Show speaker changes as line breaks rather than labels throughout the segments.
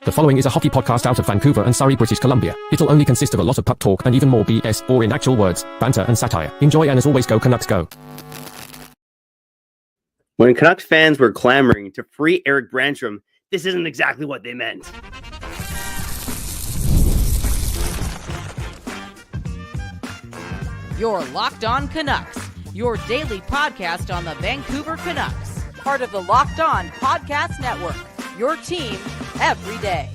The following is a hockey podcast out of Vancouver and Surrey, British Columbia. It'll only consist of a lot of puck talk and even more BS, or in actual words, banter and satire. Enjoy, and as always, go Canucks go.
When Canucks fans were clamoring to free Erik Brannstrom, this isn't exactly what they meant.
You're Locked On Canucks, your daily podcast on the Vancouver Canucks, part of the Locked On Podcast Network, your team every day.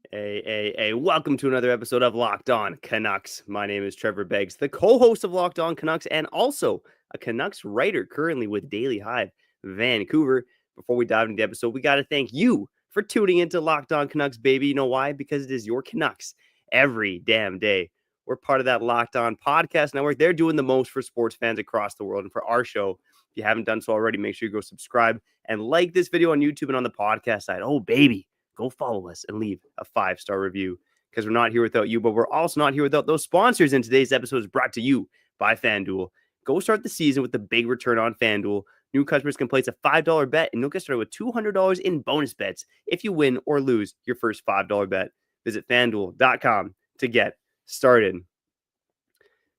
Hey, welcome to another episode of Locked On Canucks. My name is Trevor Beggs, the co-host of Locked On Canucks and also a Canucks writer currently with Daily Hive Vancouver. Before we dive into the episode, we got to thank you for tuning into Locked On Canucks, baby. You know why? Because it is your Canucks every damn day. We're part of that Locked On Podcast Network. They're doing the most for sports fans across the world. And for our show, if you haven't done so already, make sure you go subscribe and like this video on YouTube and on the podcast side. Oh, baby, go follow us and leave a 5-star review, because we're not here without you, but we're also not here without those sponsors. And today's episode is brought to you by FanDuel. Go start the season with the big return on FanDuel. New customers can place a $5 bet, and you'll get started with $200 in bonus bets if you win or lose your first $5 bet. Visit FanDuel.com to get started.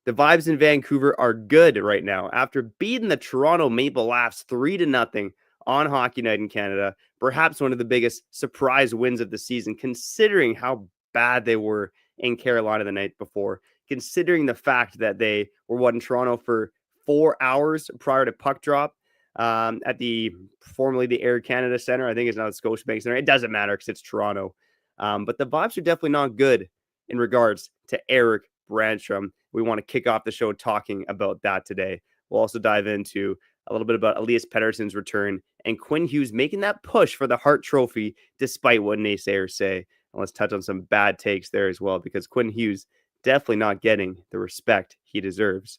The vibes in Vancouver are good right now. After beating the Toronto Maple Leafs 3-0 on Hockey Night in Canada, perhaps one of the biggest surprise wins of the season, considering how bad they were in Carolina the night before, considering the fact that they were in Toronto for 4 hours prior to puck drop at the formerly the Air Canada Center. I think it's now the Scotiabank Center. It doesn't matter because it's Toronto. But the vibes are definitely not good in regards to Erik Brannstrom. We want to kick off the show talking about that today. We'll also dive into a little bit about Elias Pettersson's return and Quinn Hughes making that push for the Hart Trophy, despite what naysayers say. And let's touch on some bad takes there as well, because Quinn Hughes definitely not getting the respect he deserves.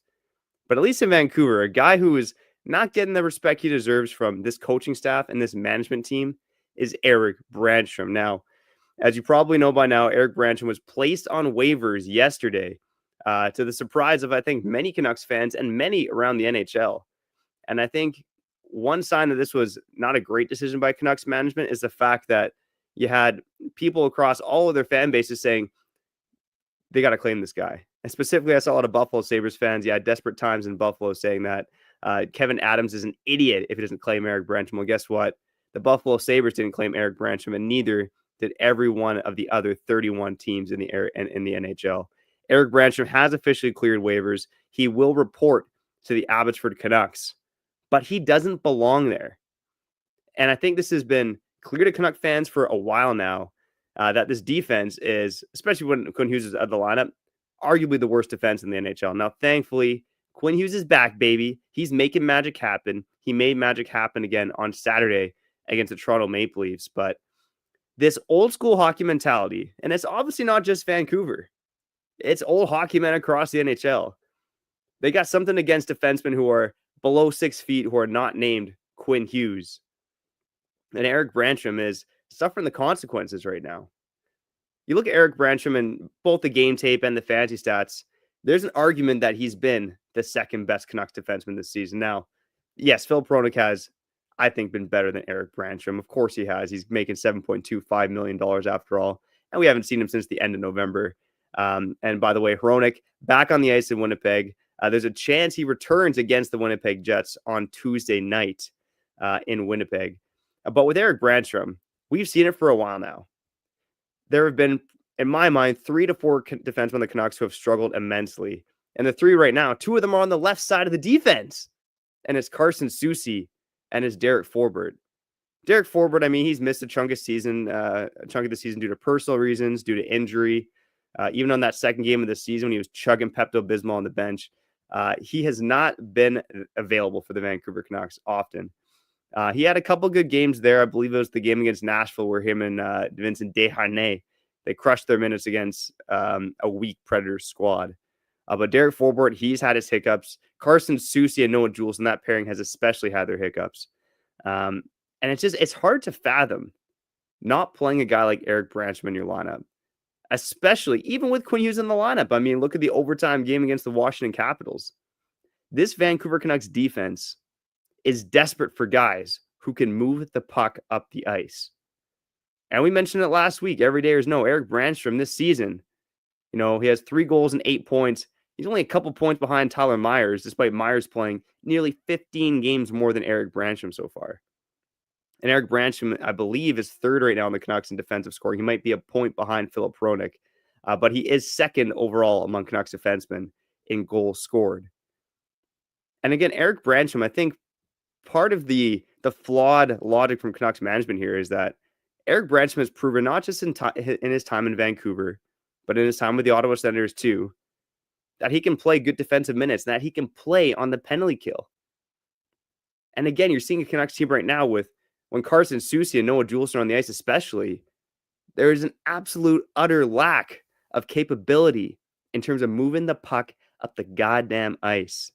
But at least in Vancouver, a guy who is not getting the respect he deserves from this coaching staff and this management team is Erik Brannstrom. Now, as you probably know by now, Erik Brannstrom was placed on waivers yesterday, to the surprise of, I think, many Canucks fans and many around the NHL. And I think one sign that this was not a great decision by Canucks management is the fact that you had people across all of their fan bases saying they got to claim this guy. And specifically, I saw a lot of Buffalo Sabres fans. Yeah, Desperate Times in Buffalo saying that Kevin Adams is an idiot if he doesn't claim Erik Brannstrom. Well, guess what? The Buffalo Sabres didn't claim Erik Brannstrom, and neither did every one of the other 31 teams in the NHL. Erik Brannstrom has officially cleared waivers. He will report to the Abbotsford Canucks, but he doesn't belong there. And I think this has been clear to Canuck fans for a while now, that this defense is, especially when Quinn Hughes is out of the lineup, arguably the worst defense in the NHL. Now, thankfully, Quinn Hughes is back, baby. He's making magic happen. He made magic happen again on Saturday against the Toronto Maple Leafs. But this old school hockey mentality, and it's obviously not just Vancouver, it's old hockey men across the NHL. They got something against defensemen who are below 6 feet, who are not named Quinn Hughes. And Erik Brannstrom is suffering the consequences right now. You look at Erik Brannstrom in both the game tape and the fantasy stats, there's an argument that he's been the second best Canucks defenseman this season. Now, yes, Filip Hronek has, I think, been better than Erik Brannstrom. Of course he has. He's making $7.25 million after all, and we haven't seen him since the end of November. And by the way, Hronek back on the ice in Winnipeg. There's a chance he returns against the Winnipeg Jets on Tuesday night in Winnipeg. But with Erik Brannstrom, we've seen it for a while now. There have been, in my mind, 3 to 4 defensemen on the Canucks who have struggled immensely. And the 3 right now, 2 of them are on the left side of the defense. And it's Carson Soucy and it's Derek Forbort. Derek Forbort, I mean, he's missed a chunk of the season due to personal reasons, due to injury. Even on that second game of the season when he was chugging Pepto-Bismol on the bench, he has not been available for the Vancouver Canucks often. He had a couple good games there. I believe it was the game against Nashville where him and Vincent Desharnais, they crushed their minutes against a weak Predators squad. But Derek Forbort, he's had his hiccups. Carson Soucy and Noah Jules in that pairing has especially had their hiccups. And it's hard to fathom not playing a guy like Erik Brannstrom in your lineup, especially even with Quinn Hughes in the lineup. I mean, look at the overtime game against the Washington Capitals. This Vancouver Canucks defense is desperate for guys who can move the puck up the ice. And we mentioned it last week, everydayers know Erik Brannstrom this season, he has 3 goals and 8 points. He's only a couple points behind Tyler Myers, despite Myers playing nearly 15 games more than Erik Brannstrom so far. And Erik Brannstrom, I believe, is third right now in the Canucks in defensive scoring. He might be a point behind Filip Hronek, but he is second overall among Canucks defensemen in goals scored. And again, Erik Brannstrom, I think part of the flawed logic from Canucks management here is that Erik Brannstrom has proven not just in his time in Vancouver, but in his time with the Ottawa Senators too, that he can play good defensive minutes, and that he can play on the penalty kill. And again, you're seeing a Canucks team right now with, when Carson Soucy and Noah Juulsen are on the ice especially, there is an absolute utter lack of capability in terms of moving the puck up the goddamn ice.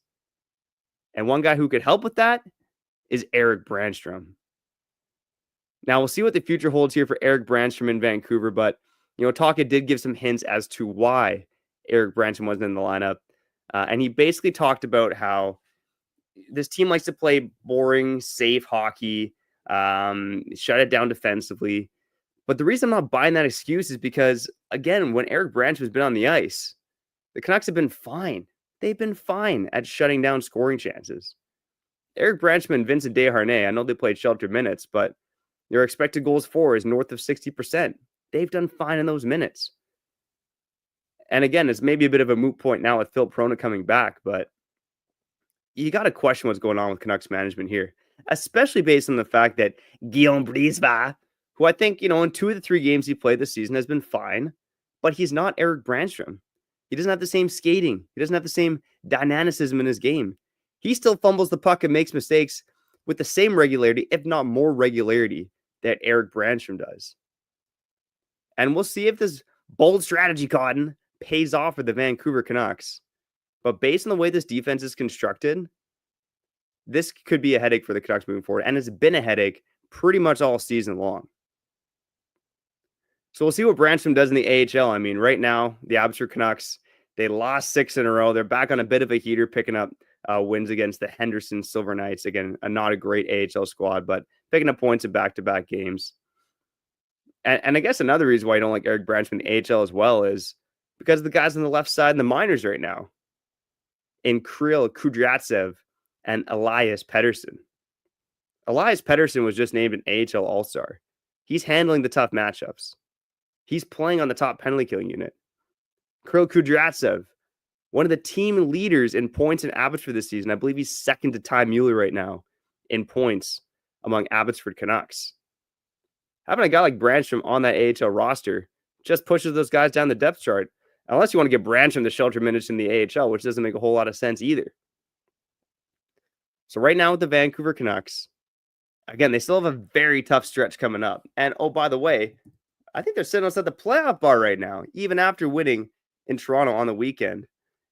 And one guy who could help with that is Erik Brannstrom. Now, we'll see what the future holds here for Erik Brannstrom in Vancouver, but, Talka did give some hints as to why Erik Brannstrom wasn't in the lineup. And he basically talked about how this team likes to play boring, safe hockey, shut it down defensively. But the reason I'm not buying that excuse is because, again, when Erik Brannstrom has been on the ice, the Canucks have been fine. They've been fine at shutting down scoring chances. Erik Brannstrom and Vincent Desharnais, I know they played sheltered minutes, but their expected goals for is north of 60%. They've done fine in those minutes. And again, it's maybe a bit of a moot point now with Filip Hronek coming back, but you got to question what's going on with Canucks management here, especially based on the fact that Guillaume Brisebois, who I think, in 2 of the 3 games he played this season has been fine, but he's not Erik Brannstrom. He doesn't have the same skating. He doesn't have the same dynamicism in his game. He still fumbles the puck and makes mistakes with the same regularity, if not more regularity, that Erik Brannstrom does. And we'll see if this bold strategy, Cotton, pays off for the Vancouver Canucks. But based on the way this defense is constructed, this could be a headache for the Canucks moving forward. And it's been a headache pretty much all season long. So we'll see what Brannstrom does in the AHL. I mean, right now, the Abbotsford Canucks, they lost 6 in a row. They're back on a bit of a heater, picking up wins against the Henderson Silver Knights. Again, not a great AHL squad, but picking up points in back-to-back games. And I guess another reason why I don't like Erik Brannstrom in the AHL as well is because of the guys on the left side in the minors right now, in Kirill Kudryavtsev and Elias Pettersson. Elias Pettersson was just named an AHL All-Star. He's handling the tough matchups. He's playing on the top penalty killing unit. Kirill Kudryavtsev, one of the team leaders in points in Abbotsford this season. I believe he's second to Ty Mueller right now in points among Abbotsford Canucks. Having a guy like Brannstrom on that AHL roster just pushes those guys down the depth chart, unless you want to get Brannstrom the shelter minutes in the AHL, which doesn't make a whole lot of sense either. So right now with the Vancouver Canucks, again, they still have a very tough stretch coming up. And oh, by the way, I think they're sitting outside the playoff bar right now, even after winning in Toronto on the weekend.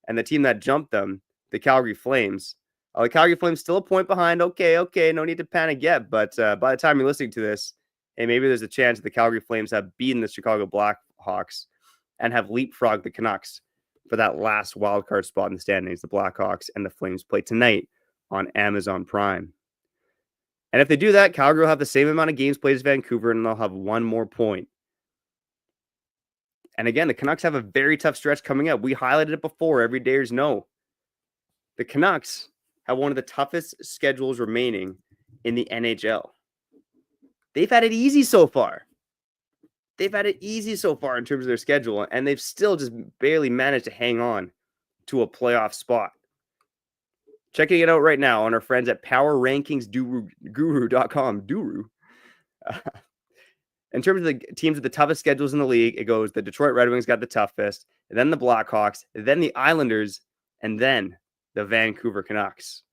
And the team that jumped them, the Calgary Flames. The Calgary Flames still a point behind. Okay, no need to panic yet. But by the time you're listening to this, hey, maybe there's a chance that the Calgary Flames have beaten the Chicago Blackhawks and have leapfrogged the Canucks for that last wildcard spot in the standings. The Blackhawks and the Flames play tonight on Amazon Prime. And if they do that, Calgary will have the same amount of games played as Vancouver, and they'll have 1 more point. And again, the Canucks have a very tough stretch coming up. We highlighted it before. Everydayers know. The Canucks have one of the toughest schedules remaining in the NHL. They've had it easy so far. In terms of their schedule, and they've still just barely managed to hang on to a playoff spot. Checking it out right now on our friends at powerrankingsguru.com. In terms of the teams with the toughest schedules in the league, it goes the Detroit Red Wings got the toughest, and then the Blackhawks, then the Islanders, and then the Vancouver Canucks.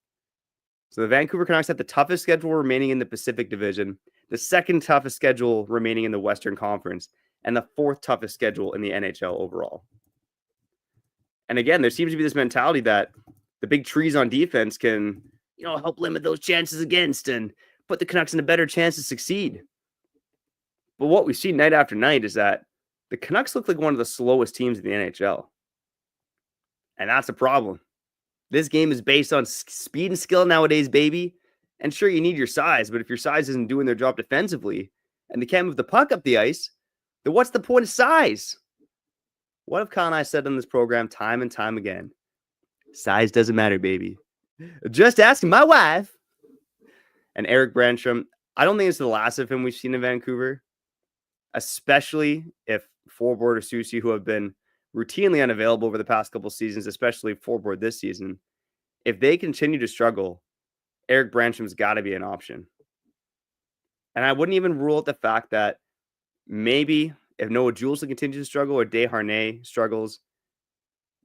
So the Vancouver Canucks have the toughest schedule remaining in the Pacific Division, the second toughest schedule remaining in the Western Conference, and the 4th toughest schedule in the NHL overall. And again, there seems to be this mentality that the big trees on defense can, help limit those chances against and put the Canucks in a better chance to succeed. But what we see night after night is that the Canucks look like one of the slowest teams in the NHL. And that's a problem. This game is based on speed and skill nowadays, baby. And sure, you need your size, but if your size isn't doing their job defensively, and they can't move the puck up the ice, then what's the point of size? What have Kyle and I said on this program time and time again? Size doesn't matter, baby. Just asking my wife. And Eric Brannstrom, I don't think it's the last of him we've seen in Vancouver, especially if Forward or Susie, who have been routinely unavailable over the past couple seasons, especially Forward this season, if they continue to struggle, Erik Brannstrom's got to be an option. And I wouldn't even rule out the fact that maybe if Noah Jules continues to struggle or Hronek struggles,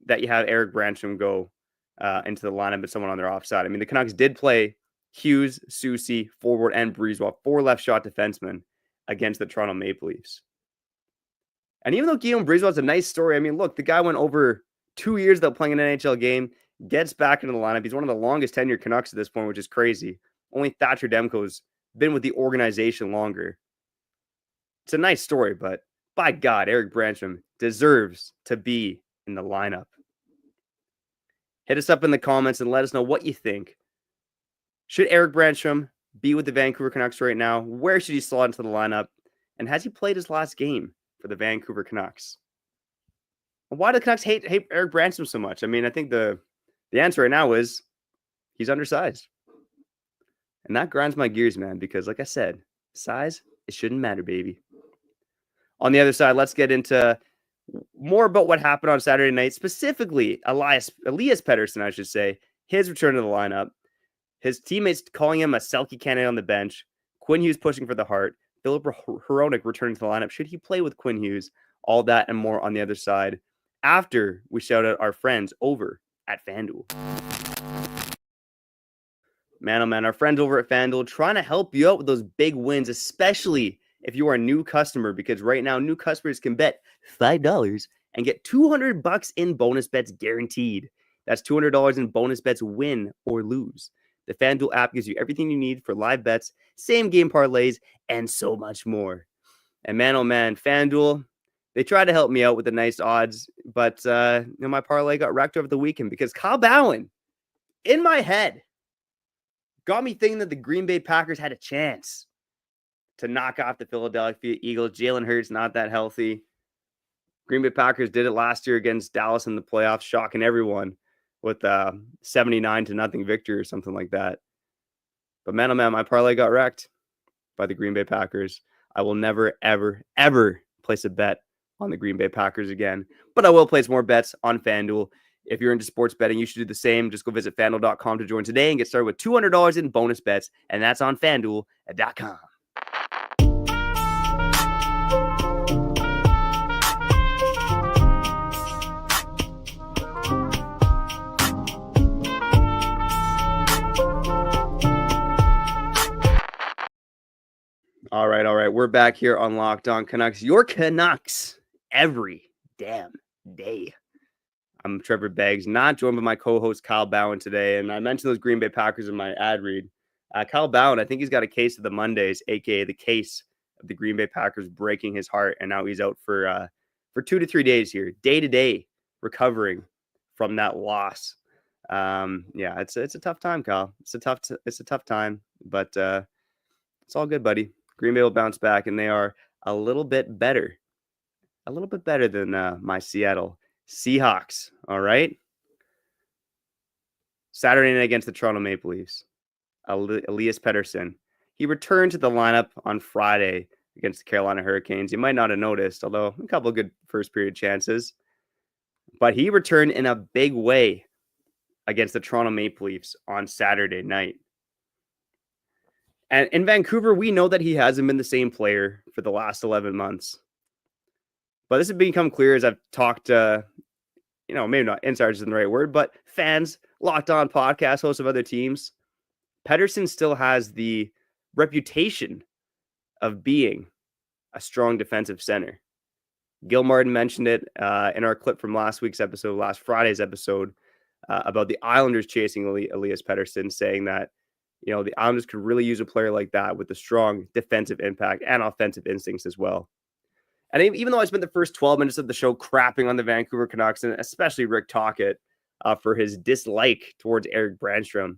that you have Erik Brannstrom go into the lineup and someone on their offside. I mean, the Canucks did play Hughes, Susie, Forward, and Breezewell, 4 left shot defensemen against the Toronto Maple Leafs. And even though Guillaume Breezewell is a nice story, I mean, look, the guy went over 2 years without playing an NHL game, gets back into the lineup. He's one of the longest tenured Canucks at this point, which is crazy. Only Thatcher Demko's been with the organization longer. It's a nice story, but by God, Erik Brannstrom deserves to be in the lineup. Hit us up in the comments and let us know what you think. Should Erik Brannstrom be with the Vancouver Canucks right now? Where should he slot into the lineup? And has he played his last game for the Vancouver Canucks? Why do the Canucks hate Erik Brannstrom so much? I mean, I think the answer right now is he's undersized. And that grinds my gears, man, because like I said, size, it shouldn't matter, baby. On the other side, let's get into more about what happened on Saturday night, specifically Elias Pettersson, I should say, his return to the lineup, his teammates calling him a Selke candidate on the bench, Quinn Hughes pushing for the Hart, Filip Hronek returning to the lineup. Should he play with Quinn Hughes? All that and more on the other side after we shout out our friends over at FanDuel. Man, oh man, our friends over at FanDuel trying to help you out with those big wins, especially if you are a new customer, because right now new customers can bet $5 and get $200 in bonus bets guaranteed. That's $200 in bonus bets, win or lose. The FanDuel app gives you everything you need for live bets, same game parlays, and so much more. And man, oh man, FanDuel, they tried to help me out with the nice odds, but my parlay got wrecked over the weekend because Kyle Bowen, in my head, got me thinking that the Green Bay Packers had a chance to knock off the Philadelphia Eagles. Jalen Hurts not that healthy. Green Bay Packers did it last year against Dallas in the playoffs, shocking everyone with 79-0 victory or something like that. But man, oh man, my parlay got wrecked by the Green Bay Packers. I will never, ever, ever place a bet on the Green Bay Packers again. But I will place more bets on FanDuel. If you're into sports betting, you should do the same. Just go visit FanDuel.com to join today and get started with $200 in bonus bets. And that's on FanDuel.com. All right. We're back here on Locked On Canucks. Your Canucks every damn day. I'm Trevor Beggs, not joined by my co-host Kyle Bowen today. And I mentioned those Green Bay Packers in my ad read. Kyle Bowen, I think he's got a case of the Mondays, a.k.a. the case of the Green Bay Packers breaking his heart. And now he's out for 2 to 3 days here, day to day, recovering from that loss. It's a tough time, Kyle. It's a tough time, but it's all good, buddy. Green Bay will bounce back, and they are a little bit better than my Seattle Seahawks. All right. Saturday night against the Toronto Maple Leafs. Elias Pettersson. He returned to the lineup on Friday against the Carolina Hurricanes. You might not have noticed, although a couple of good first period chances. But he returned in a big way against the Toronto Maple Leafs on Saturday night. And in Vancouver, we know that he hasn't been the same player for the last 11 months. But this has become clear as I've talked to, maybe not insiders isn't the right word, but fans, Locked On podcast hosts of other teams. Pettersson still has the reputation of being a strong defensive center. Gil Martin mentioned it in our clip from last Friday's episode, about the Islanders chasing Elias Pettersson, saying that, the Islanders could really use a player like that with a strong defensive impact and offensive instincts as well. And even though I spent the first 12 minutes of the show crapping on the Vancouver Canucks, and especially Rick Tocchet for his dislike towards Erik Brannstrom,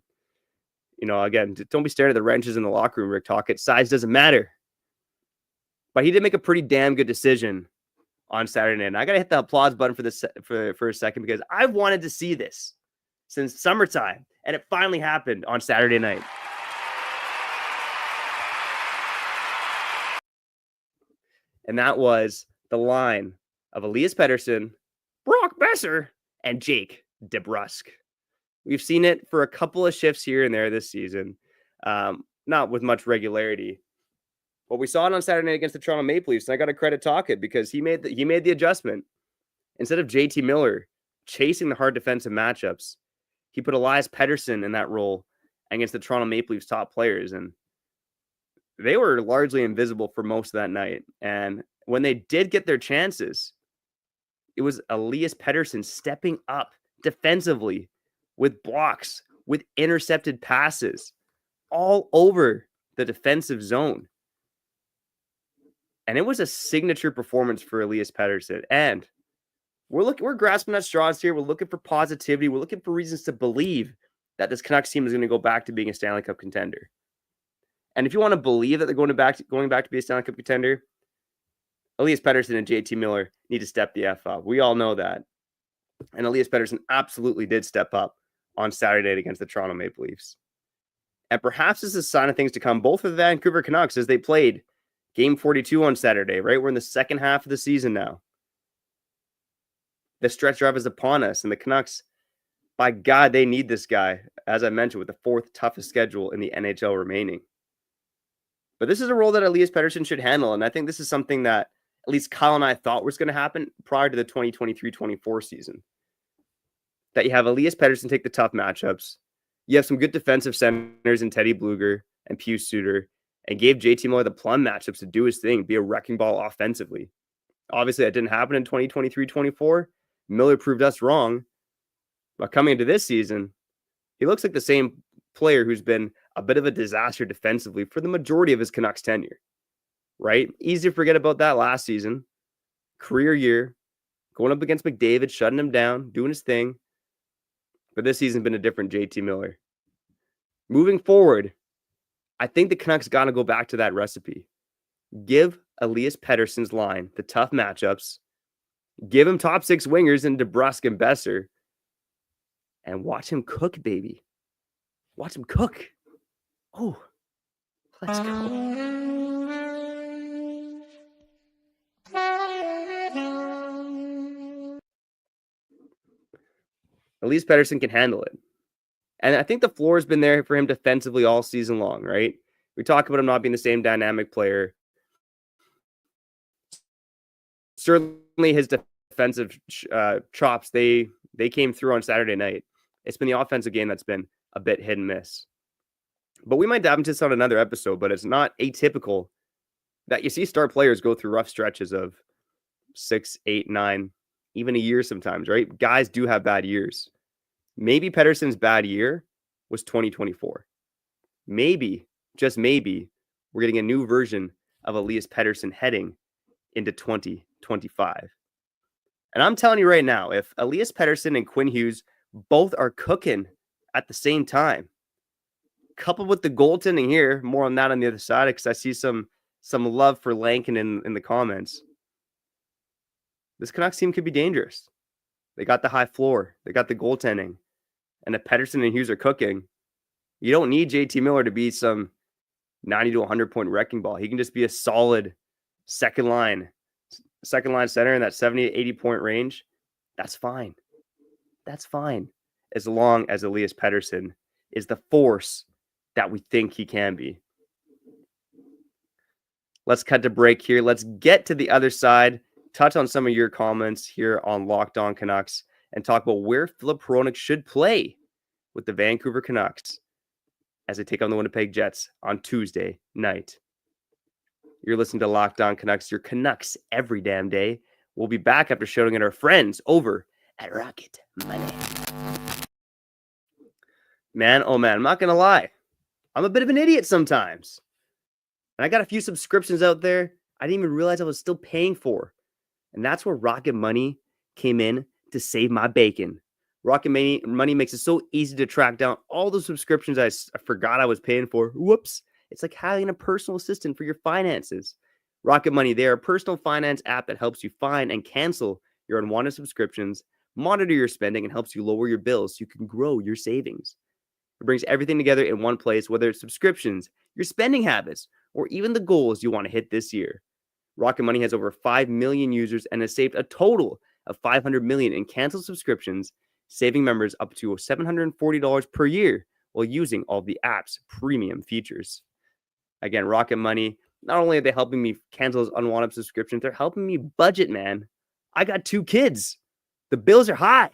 again, don't be staring at the wrenches in the locker room, Rick Tocchet. Size doesn't matter. But he did make a pretty damn good decision on Saturday night. And I got to hit the applause button for this for a second, because I've wanted to see this since summertime, and it finally happened on Saturday night. And that was the line of Elias Pettersson, Brock Besser, and Jake DeBrusk. We've seen it for a couple of shifts here and there this season, not with much regularity. But we saw it on Saturday night against the Toronto Maple Leafs, and I got to credit Tocchet, because he made the adjustment. Instead of JT Miller chasing the hard defensive matchups, he put Elias Pettersson in that role against the Toronto Maple Leafs top players, and they were largely invisible for most of that night. And when they did get their chances, it was Elias Pettersson stepping up defensively with blocks, with intercepted passes all over the defensive zone. And it was a signature performance for Elias Pettersson. And we're grasping at straws here. We're looking for positivity. We're looking for reasons to believe that this Canucks team is going to go back to being a Stanley Cup contender. And if you want to believe that they're going back to be a Stanley Cup contender, Elias Pettersson and JT Miller need to step the F up. We all know that. And Elias Pettersson absolutely did step up on Saturday night against the Toronto Maple Leafs. And perhaps this is a sign of things to come, both for the Vancouver Canucks as they played Game 42 on Saturday, right? We're in the second half of the season now. The stretch drive is upon us, and the Canucks, by God, they need this guy, as I mentioned, with the fourth toughest schedule in the NHL remaining. But this is a role that Elias Pettersson should handle, and I think this is something that at least Kyle and I thought was going to happen prior to the 2023-24 season. That you have Elias Pettersson take the tough matchups, you have some good defensive centers in Teddy Bluger and Pius Suter, and gave JT Miller the plum matchups to do his thing, be a wrecking ball offensively. Obviously, that didn't happen in 2023-24. Miller proved us wrong. But coming into this season, he looks like the same player who's been a bit of a disaster defensively for the majority of his Canucks tenure, right? Easy to forget about that last season. Career year, going up against McDavid, shutting him down, doing his thing. But this season's been a different JT Miller. Moving forward, I think the Canucks got to go back to that recipe. Give Elias Pettersson's line the tough matchups. Give him top six wingers in DeBrusk and Besser. And watch him cook, baby. Watch him cook. Oh, let's go. Elias Pettersson can handle it. And I think the floor has been there for him defensively all season long, right? We talk about him not being the same dynamic player. Certainly his defensive chops, they came through on Saturday night. It's been the offensive game that's been a bit hit and miss. But we might dive into this on another episode, but it's not atypical that you see star players go through rough stretches of 6, 8, 9, even a year sometimes, right? Guys do have bad years. Maybe Pettersson's bad year was 2024. Maybe, just maybe, we're getting a new version of Elias Pettersson heading into 2025. And I'm telling you right now, if Elias Pettersson and Quinn Hughes both are cooking at the same time, coupled with the goaltending here, more on that on the other side, because I see some love for Lankin in the comments. This Canucks team could be dangerous. They got the high floor. They got the goaltending. And if Pettersson and Hughes are cooking, you don't need JT Miller to be some 90 to 100 point wrecking ball. He can just be a solid second line center in that 70 to 80 point range. That's fine. That's fine. As long as Elias Pettersson is the force that we think he can be. Let's cut to break here. Let's get to the other side, touch on some of your comments here on Locked On Canucks, and talk about where Filip Hronek should play with the Vancouver Canucks as they take on the Winnipeg Jets on Tuesday night. You're listening to Locked On Canucks, your Canucks every damn day. We'll be back after shouting at our friends over at Rocket Money. Man, oh man, I'm not going to lie. I'm a bit of an idiot sometimes. And I got a few subscriptions out there I didn't even realize I was still paying for. And that's where Rocket Money came in to save my bacon. Rocket Money makes it so easy to track down all the subscriptions I forgot I was paying for. Whoops. It's like having a personal assistant for your finances. Rocket Money, they are a personal finance app that helps you find and cancel your unwanted subscriptions, monitor your spending, and helps you lower your bills so you can grow your savings. It brings everything together in one place, whether it's subscriptions, your spending habits, or even the goals you want to hit this year. Rocket Money has over 5 million users and has saved a total of $500 million in canceled subscriptions, saving members up to $740 per year while using all the app's premium features. Again, Rocket Money, not only are they helping me cancel those unwanted subscriptions, they're helping me budget, man. I got 2 kids. The bills are high.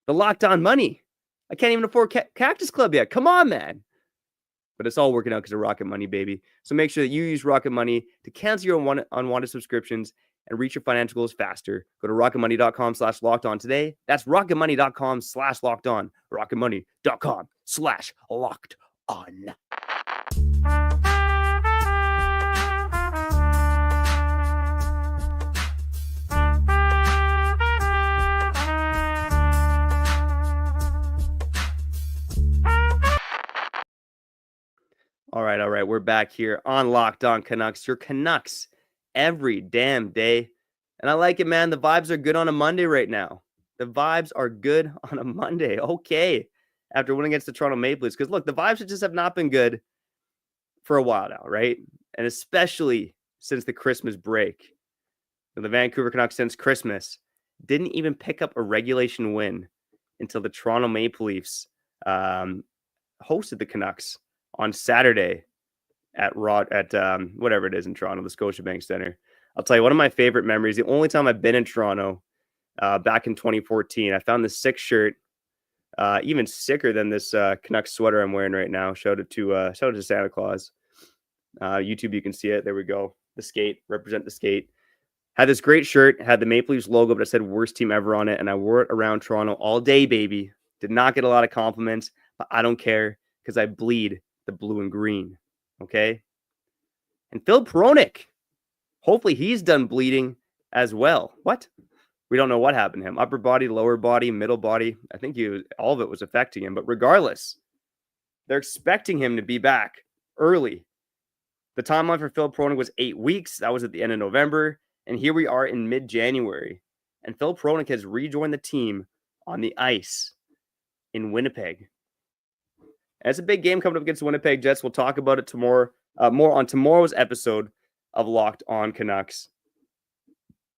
The Locked On money. I can't even afford Cactus Club yet. Come on, man. But it's all working out because of Rocket Money, baby. So make sure that you use Rocket Money to cancel your unwanted subscriptions and reach your financial goals faster. Go to rocketmoney.com/lockedon today. That's rocketmoney.com/lockedon. rocketmoney.com/lockedon. All right. We're back here on Locked On Canucks, your Canucks every damn day. And I like it, man. The vibes are good on a Monday right now. The vibes are good on a Monday. Okay. After winning against the Toronto Maple Leafs. Because look, the vibes just have not been good for a while now, right? And especially since the Christmas break. The Vancouver Canucks since Christmas didn't even pick up a regulation win until the Toronto Maple Leafs hosted the Canucks on Saturday at whatever it is in Toronto, the Scotiabank Center. I'll tell you, one of my favorite memories, the only time I've been in Toronto back in 2014, I found this sick shirt, even sicker than this Canucks sweater I'm wearing right now. Shout out to Santa Claus. YouTube, you can see it. There we go. The skate, represent the skate. Had this great shirt, had the Maple Leafs logo, but it said worst team ever on it. And I wore it around Toronto all day, baby. Did not get a lot of compliments, but I don't care because I bleed the blue and green. Okay. And Filip Hronek, hopefully he's done bleeding as well. What? We don't know what happened to him. Upper body, lower body, middle body. I think all of it was affecting him. But regardless, they're expecting him to be back early. The timeline for Filip Hronek was 8 weeks. That was at the end of November. And here we are in mid-January. And Filip Hronek has rejoined the team on the ice in Winnipeg. And it's a big game coming up against the Winnipeg Jets. We'll talk about it tomorrow, more on tomorrow's episode of Locked On Canucks.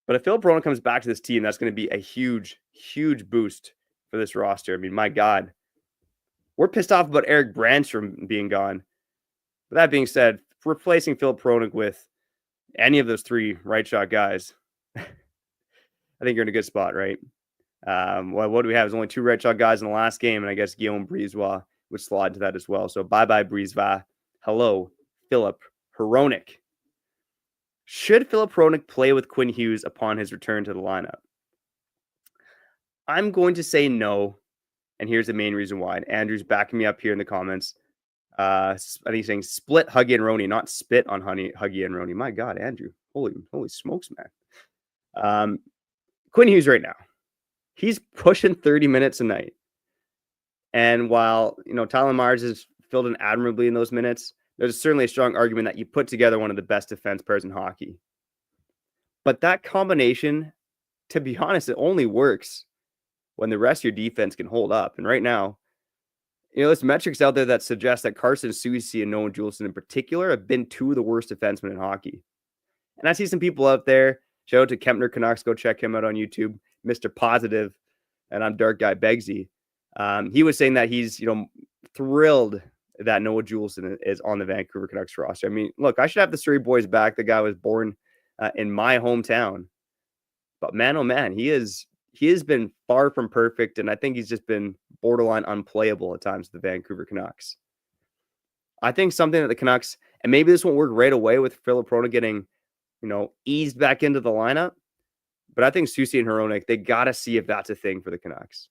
But if Filip Hronek comes back to this team, that's going to be a huge, huge boost for this roster. I mean, my God. We're pissed off about Erik Brannstrom being gone. But that being said, replacing Filip Hronek with any of those 3 right shot guys, I think you're in a good spot, right? What do we have? There's only 2 right shot guys in the last game, and I guess Guillaume Brisebois would slide to that as well. So bye-bye, Brisebois. Hello, Filip Hronek. Should Filip Hronek play with Quinn Hughes upon his return to the lineup? I'm going to say no, and here's the main reason why. And Andrew's backing me up here in the comments. I think he's saying split Huggy and Roney, not spit on Huggy and Roney. My God, Andrew. Holy smokes, man. Quinn Hughes right now, he's pushing 30 minutes a night. And while, Tyler Myers has filled in admirably in those minutes, there's certainly a strong argument that you put together one of the best defense pairs in hockey. But that combination, to be honest, it only works when the rest of your defense can hold up. And right now, there's metrics out there that suggest that Carson Soucy and Noah Juulsen in particular have been 2 of the worst defensemen in hockey. And I see some people out there, shout out to Kempner Canucks, go check him out on YouTube, Mr. Positive, and I'm Dark Guy Begsy. He was saying that he's, thrilled that Noah Juulsen is on the Vancouver Canucks roster. I mean, look, I should have the Surrey boys back. The guy was born in my hometown. But man, oh man, he has been far from perfect, and I think he's just been borderline unplayable at times with the Vancouver Canucks. I think something that the Canucks, and maybe this won't work right away with Filip Hronek getting, eased back into the lineup, but I think Soucy and Hronek, they got to see if that's a thing for the Canucks.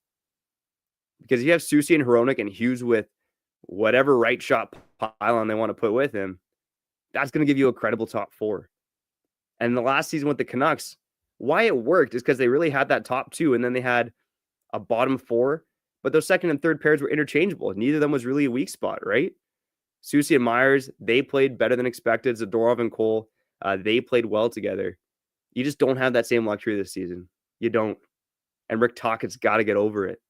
Because if you have Soucy and Hronek and Hughes with whatever right shot pylon they want to put with him, that's going to give you a credible top 4. And the last season with the Canucks, why it worked is because they really had that top 2, and then they had a bottom 4, but those second and third pairs were interchangeable. Neither of them was really a weak spot, right? Soucy and Myers, they played better than expected. Zadorov and Cole, They played well together. You just don't have that same luxury this season. You don't. And Rick Tocchet's got to get over it.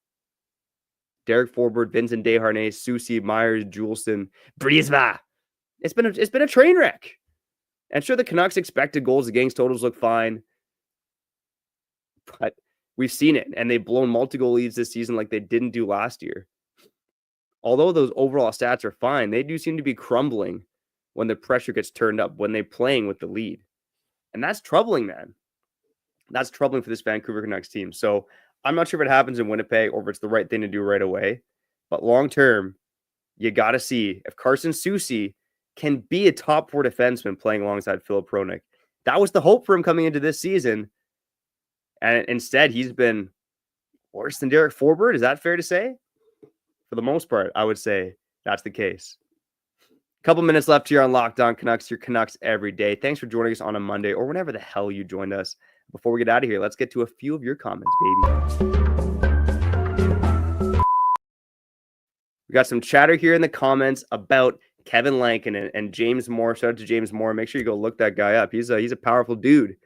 Derek Forbort, Vincent Desharnais, Soucy, Myers, Juleson, Brisva. It's been a train wreck. And sure, the Canucks' expected goals against totals look fine. But we've seen it. And they've blown multi-goal leads this season like they didn't do last year. Although those overall stats are fine, they do seem to be crumbling when the pressure gets turned up, when they're playing with the lead. And that's troubling, man. That's troubling for this Vancouver Canucks team. So I'm not sure if it happens in Winnipeg or if it's the right thing to do right away. But long term, you got to see if Carson Soucy can be a top 4 defenseman playing alongside Filip Hronek. That was the hope for him coming into this season. And instead, he's been worse than Derek Forbort. Is that fair to say? For the most part, I would say that's the case. Couple minutes left here on Locked On Canucks, your Canucks every day. Thanks for joining us on a Monday or whenever the hell you joined us. Before we get out of here, let's get to a few of your comments, baby. We got some chatter here in the comments about Kevin Lankinen and James Moore. Shout out to James Moore. Make sure you go look that guy up. He's a powerful dude.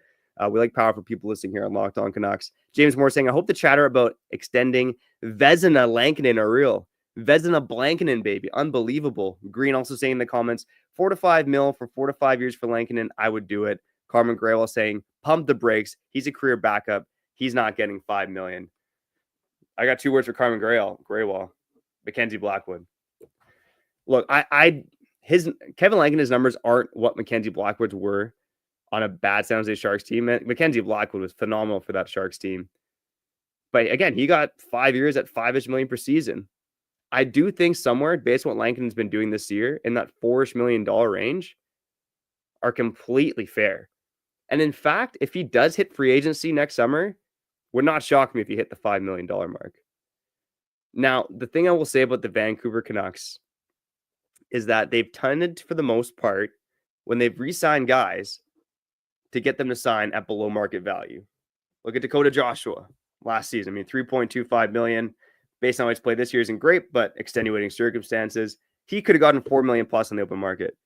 We like powerful people listening here on Locked On Canucks. James Moore saying, I hope the chatter about extending Vezina Lankinen are real. Vezina Blankinen, baby. Unbelievable. Green also saying in the comments, 4 to 5 mil for 4 to 5 years for Lankinen. I would do it. Carmen Graywell saying, pump the brakes. He's a career backup. He's not getting $5 million. I got 2 words for Carmen Graywell. Mackenzie Blackwood. Look, Kevin Lankinen's numbers aren't what Mackenzie Blackwood's were on a bad San Jose Sharks team. Mackenzie Blackwood was phenomenal for that Sharks team. But again, he got 5 years at $5-ish million per season. I do think somewhere, based on what Lankinen's been doing this year, in that $4-ish million range, are completely fair. And in fact, if he does hit free agency next summer, would not shock me if he hit the $5 million mark. Now, the thing I will say about the Vancouver Canucks is that they've tended, for the most part, when they've re-signed guys, to get them to sign at below market value. Look at Dakota Joshua last season. I mean, $3.25 million. Based on how he's played this year isn't great, but extenuating circumstances. He could have gotten $4 million plus on the open market.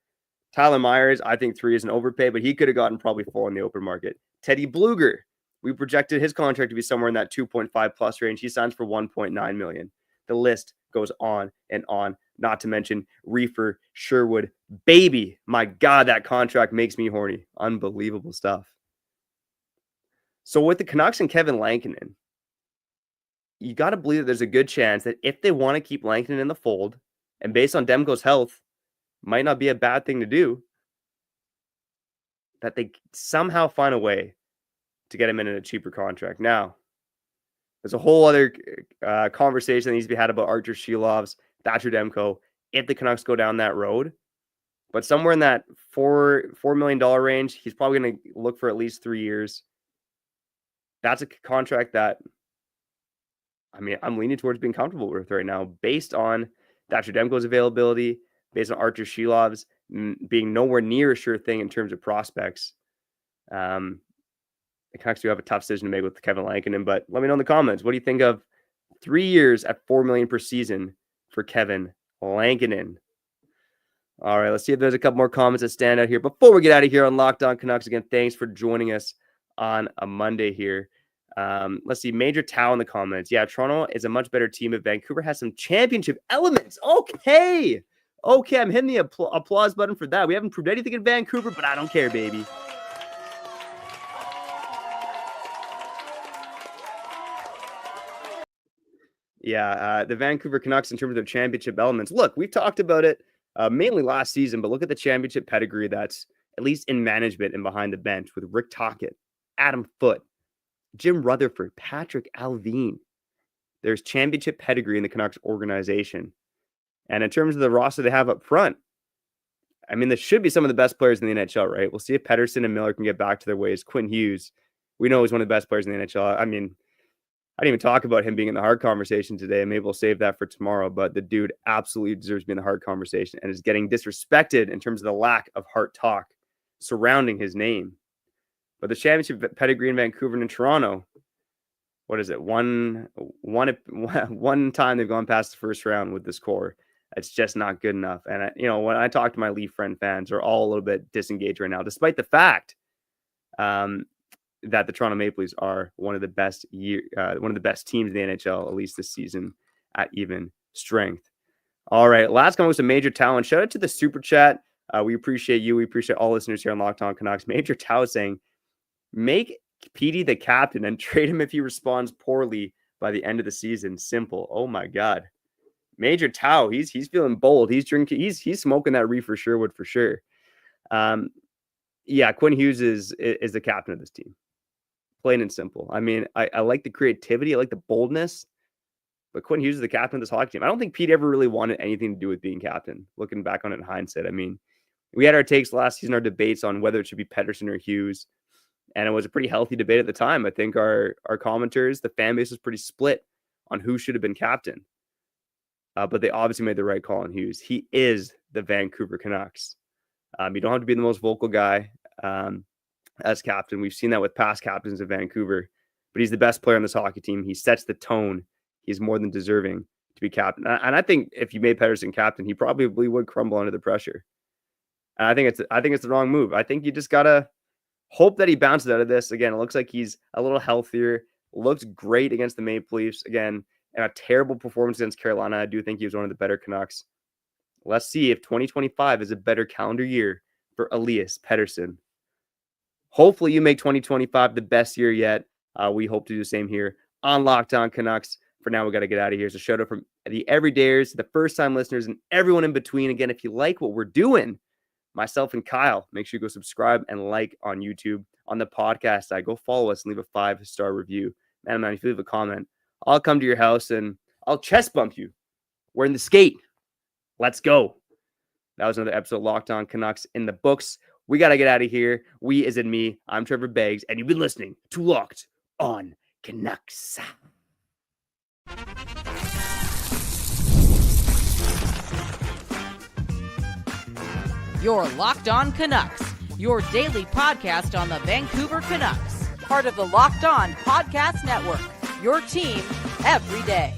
Tyler Myers, I think 3 is an overpay, but he could have gotten probably 4 on the open market. Teddy Bluger, we projected his contract to be somewhere in that 2.5 plus range. He signs for $1.9 million. The list goes on and on, not to mention Reefer, Sherwood, baby. My God, that contract makes me horny. Unbelievable stuff. So with the Canucks and Kevin Lankinen, you got to believe that there's a good chance that if they want to keep Lankinen in the fold, and based on Demko's health, might not be a bad thing to do, that they somehow find a way to get him in a cheaper contract. Now, there's a whole other conversation that needs to be had about Archer Shilovs, Thatcher Demko, if the Canucks go down that road. But somewhere in that $4 million range, he's probably going to look for at least 3 years. That's a contract that, I mean, I'm leaning towards being comfortable with right now based on Thatcher Demko's availability, based on Archer Shilovs being nowhere near a sure thing in terms of prospects. The Canucks do have a tough decision to make with Kevin Lankinen, but let me know in the comments. What do you think of 3 years at $4 million per season for Kevin Lankinen? All right, let's see if there's a couple more comments that stand out here before we get out of here on Locked On Canucks. Again, thanks for joining us on a Monday here. Let's see, Major Tao in the comments. Yeah, Toronto is a much better team, but Vancouver has some championship elements. Okay, I'm hitting the applause button for that. We haven't proved anything in Vancouver, but I don't care, baby. Yeah, the Vancouver Canucks in terms of championship elements. Look, we've talked about it mainly last season, but look at the championship pedigree that's at least in management and behind the bench with Rick Tocchet, Adam Foote, Jim Rutherford, Patrick Alvin. There's championship pedigree in the Canucks organization. And in terms of the roster they have up front, I mean, this should be some of the best players in the NHL, right? We'll see if Pettersson and Miller can get back to their ways. Quinn Hughes, we know he's one of the best players in the NHL. I mean, I didn't even talk about him being in the hard conversation today. Maybe we'll save that for tomorrow. But the dude absolutely deserves to be in the hard conversation and is getting disrespected in terms of the lack of heart talk surrounding his name. But the championship pedigree in Vancouver and in Toronto, what is it? One time they've gone past the first round with this core. It's just not good enough. And, when I talk to my Leaf friend fans, they're all a little bit disengaged right now, despite the fact that the Toronto Maple Leafs are one of the best teams in the NHL, at least this season, at even strength. All right, last one was a Major Talent. Shout out to the Super Chat. We appreciate you. We appreciate all listeners here on Locked On Canucks. Major Tao saying, make Petey the captain and trade him if he responds poorly by the end of the season. Simple. Oh my God. Major Tao, he's feeling bold. He's drinking, he's smoking that reefer Sherwood for sure. Yeah, Quinn Hughes is the captain of this team. Plain and simple. I mean, I like the creativity, I like the boldness, but Quinn Hughes is the captain of this hockey team. I don't think Pete ever really wanted anything to do with being captain. Looking back on it in hindsight, I mean, we had our takes last season, our debates on whether it should be Pettersson or Hughes, and it was a pretty healthy debate at the time. I think our commenters, the fan base was pretty split on who should have been captain, but they obviously made the right call on Hughes. He is the Vancouver Canucks. You don't have to be the most vocal guy as captain. We've seen that with past captains of Vancouver, but he's the best player on this hockey team. He sets the tone. He's more than deserving to be captain. And I think if you made Pettersson captain, he probably would crumble under the pressure. And I think it's the wrong move. I think you just gotta hope that he bounces out of this. Again, it looks like he's a little healthier. Looks great against the Maple Leafs. Again, and a terrible performance against Carolina. I do think he was one of the better Canucks. Let's see if 2025 is a better calendar year for Elias Pettersson. Hopefully you make 2025 the best year yet. We hope to do the same here on Locked On Canucks. For now, we got to get out of here. So shout out from the everydayers, the first-time listeners, and everyone in between. Again, if you like what we're doing, myself and Kyle, make sure you go subscribe and like on YouTube. On the podcast side, go follow us and leave a 5-star review. Man, if you leave a comment, I'll come to your house and I'll chest bump you. We're in the skate. Let's go. That was another episode of Locked On Canucks in the books. We got to get out of here. We is in me. I'm Trevor Beggs, and you've been listening to Locked On Canucks.
You're Locked On Canucks, your daily podcast on the Vancouver Canucks, part of the Locked On Podcast Network, your team every day.